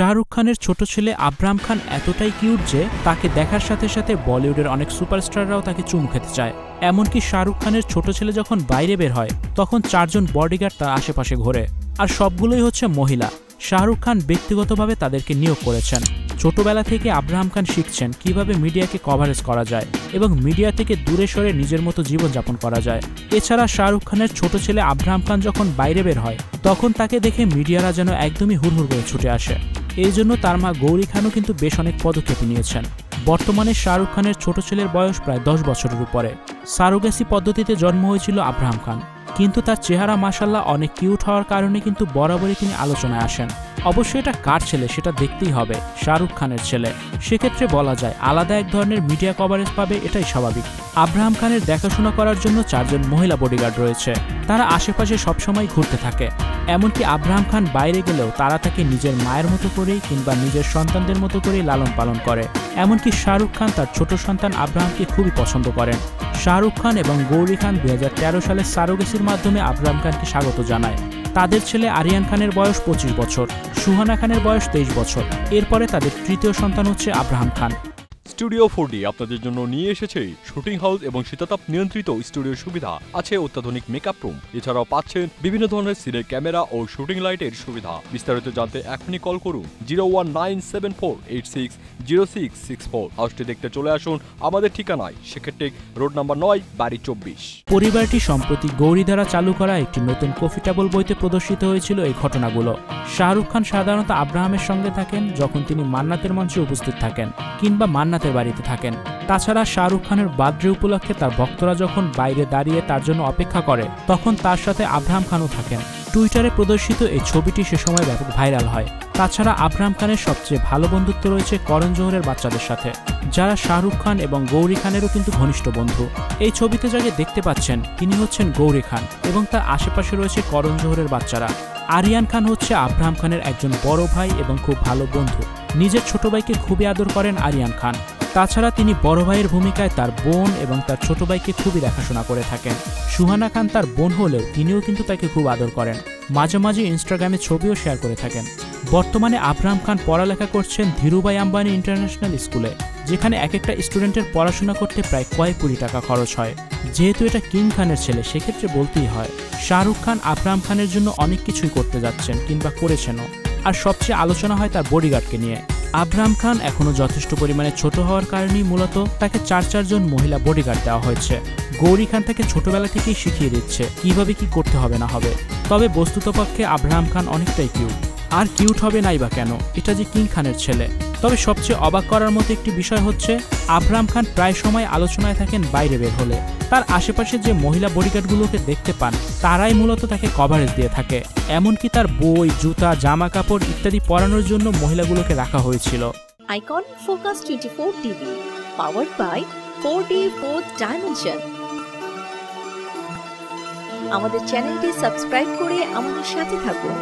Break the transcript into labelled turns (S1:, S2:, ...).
S1: শাহরুখ খানের ছোট ছেলে আব্রাহাম খান এতটাই কিউট যে তাকে দেখার সাথে সাথে বলিউডের অনেক সুপারস্টাররাও তাকে চুমু খেতে চায়। এমনকি শাহরুখ খানের ছোট ছেলে যখন বাইরে বের হয় তখন 4 জন বডিগার্ড তার আশেপাশে ঘোরে, আর সবগুলোই হচ্ছে মহিলা। শাহরুখ খান ব্যক্তিগতভাবে তাদেরকে নিয়োগ করেছেন। ছোটবেলা থেকে আব্রাহাম খান শিখছেন কিভাবে মিডিয়াকে কভারেজ করা যায় এবং মিডিয়া থেকে দূরে সরে নিজের মতো জীবনযাপন করা যায়। এছাড়া শাহরুখ খানের ছোট ছেলে আব্রাহাম খান যখন বাইরে বের হয় তখন তাকে দেখে মিডিয়ারা যেন একদমই হুড়হুড় করে ছুটে আসে। এই জন্য তার মা গৌরী খানও কিন্তু বেশ অনেক পদক্ষেপ নিয়েছেন। বর্তমানে শাহরুখ খানের ছোট ছেলের বয়স প্রায় 10 বছরের উপরে। সারোগেসি পদ্ধতিতে জন্ম হয়েছিল আব্রাহাম খান, কিন্তু তার চেহারা মাশাআল্লাহ অনেক কিউট হওয়ার কারণে কিন্তু বরাবরই তিনি আলোচনায় আসেন। অবশ্যই এটা কার ছেলে সেটা দেখতেই হবে, শাহরুখ খানের ছেলে। সেক্ষেত্রে বলা যায় আলাদা এক ধরনের মিডিয়া কভারেজ পাবে, এটাই স্বাভাবিক। আব্রাহাম খানের দেখাশোনা করার জন্য 4 জন মহিলা বডিগার্ড রয়েছে। তারা আশেপাশে সবসময় ঘুরতে থাকে। এমনকি আব্রাহাম খান বাইরে গেলেও তারা তাকে নিজের মায়ের মতো করেই কিংবা নিজের সন্তানদের মতো করেই লালন পালন করে। এমনকি শাহরুখ খান তার ছোট সন্তান আব্রাহামকে খুবই পছন্দ করেন। শাহরুখ খান এবং গৌরী খান 2013 সালে সারোগেসির মাধ্যমে আব্রাহাম খানকে স্বাগত জানায়। তাদের ছেলে আরিয়ান খানের বয়স 25 বছর, সুহানা খানের বয়স 23 বছর। এরপরে তাদের তৃতীয় সন্তান হচ্ছে আব্রাহাম খান।
S2: স্টুডিও 4D আপনাদের জন্য নিয়ে এসেছে শুটিং হাউস এবং শীতাতাপ নিয়ন্ত্রিত স্টুডিও সুবিধা, আছে অত্যাধুনিক মেকআপ রুম। এছাড়াও পাচ্ছেন বিভিন্ন ধরনের সিনের ক্যামেরা ও শুটিং লাইটের সুবিধা। বিস্তারিত জানতে এখনই কল করুন 01974860664। হাউসটি দেখতে চলে আসুন আমাদের ঠিকানায় সেক্ষেত্রে রোড নাম্বার 9, বাড়ি 24।
S1: পরিবারটি সম্প্রতি গৌরী দ্বারা চালু করা একটি নতুন কফি টেবল বইতে প্রদর্শিত হয়েছিল এই ঘটনাগুলো। শাহরুখ খান সাধারণত আব্রাহামের সঙ্গে থাকেন যখন তিনি মান্নাতের মঞ্চে উপস্থিত থাকেন কিংবা মান্নাতের বাড়িতে থাকেন। তাছাড়া শাহরুখ খানের বার্থডে উপলক্ষে তার ভক্তরা যখন বাইরে দাঁড়িয়ে তার জন্য অপেক্ষা করে তখন তার সাথে আব্রাহাম খানও থাকেন। টুইটারে প্রদর্শিত এই ছবিটি সে সময় ব্যাপক ভাইরাল হয়। তাছাড়া আব্রাহাম খানের সবচেয়ে ভালো বন্ধুত্ব রয়েছে করণ জোহরের বাচ্চাদের সাথে, যারা শাহরুখ খান এবং গৌরী খানেরও কিন্তু ঘনিষ্ঠ বন্ধু। এই ছবিতে যাকে দেখতে পাচ্ছেন তিনি হচ্ছেন গৌরী খান এবং তার আশেপাশে রয়েছে করণ জোহরের বাচ্চারা। আরিয়ান খান হচ্ছে আব্রাহাম খানের একজন বড় ভাই এবং খুব ভালো বন্ধু। নিজের ছোট ভাইকে খুবই আদর করেন আরিয়ান খান। তাছাড়া তিনি বড় ভাইয়ের ভূমিকায় তার বোন এবং তার ছোট ভাইকে খুবই দেখাশোনা করে থাকেন। সুহানা খান তার বোন হলেও তিনিও কিন্তু তাকে খুব আদর করেন। মাঝে মাঝে ইনস্টাগ্রামে ছবিও শেয়ার করে থাকেন। বর্তমানে আব্রাহাম খান পড়ালেখা করছেন ধীরুভাই আম্বানি ইন্টারন্যাশনাল স্কুলে, যেখানে এক একটা স্টুডেন্টের পড়াশোনা করতে প্রায় কয়েক কোটি টাকা খরচ হয়। যেহেতু এটা কিং খানের ছেলে সেক্ষেত্রে বলতেই হয় শাহরুখ খান আব্রাহাম খানের জন্য অনেক কিছুই করতে যাচ্ছেন কিংবা করেছেনও। আর সবচেয়ে আলোচনা হয় তার বডিগার্ডকে নিয়ে। আব্রাহাম খান এখনও যথেষ্ট পরিমাণে ছোট হওয়ার কারণেই মূলত তাকে 4 জন মহিলা বডিগার্ড দেওয়া হয়েছে। গৌরী খান তাকে ছোটবেলা থেকেই শিখিয়ে দিচ্ছে কিভাবে কি করতে হবে না হবে। তবে বস্তুতপক্ষে আব্রাহাম খান অনেকটাই কিউট। আর কিউট হবে নাই বা কেন, এটা যে কিং খানের ছেলে। তবে সবচেয়ে অবাক করার মতো একটি বিষয় হচ্ছে আব্রাহাম খান প্রায় সময় আলোচনায় থাকেন বাইরে বের হলে। তার আশেপাশে যে মহিলা বডিগার্ডগুলোকে দেখতে পান তারাই মূলত তাকে কভারেজ দিয়ে থাকে। এমনকি তার বই, জুতা, জামা কাপড় ইত্যাদি পরানোর জন্য মহিলাগুলোকে রাখা হয়েছিল।
S3: Icon Focus 24 TV powered by 4D Fourth Dimension। আমাদের চ্যানেলটি সাবস্ক্রাইব করে আমাদের সাথে থাকুন।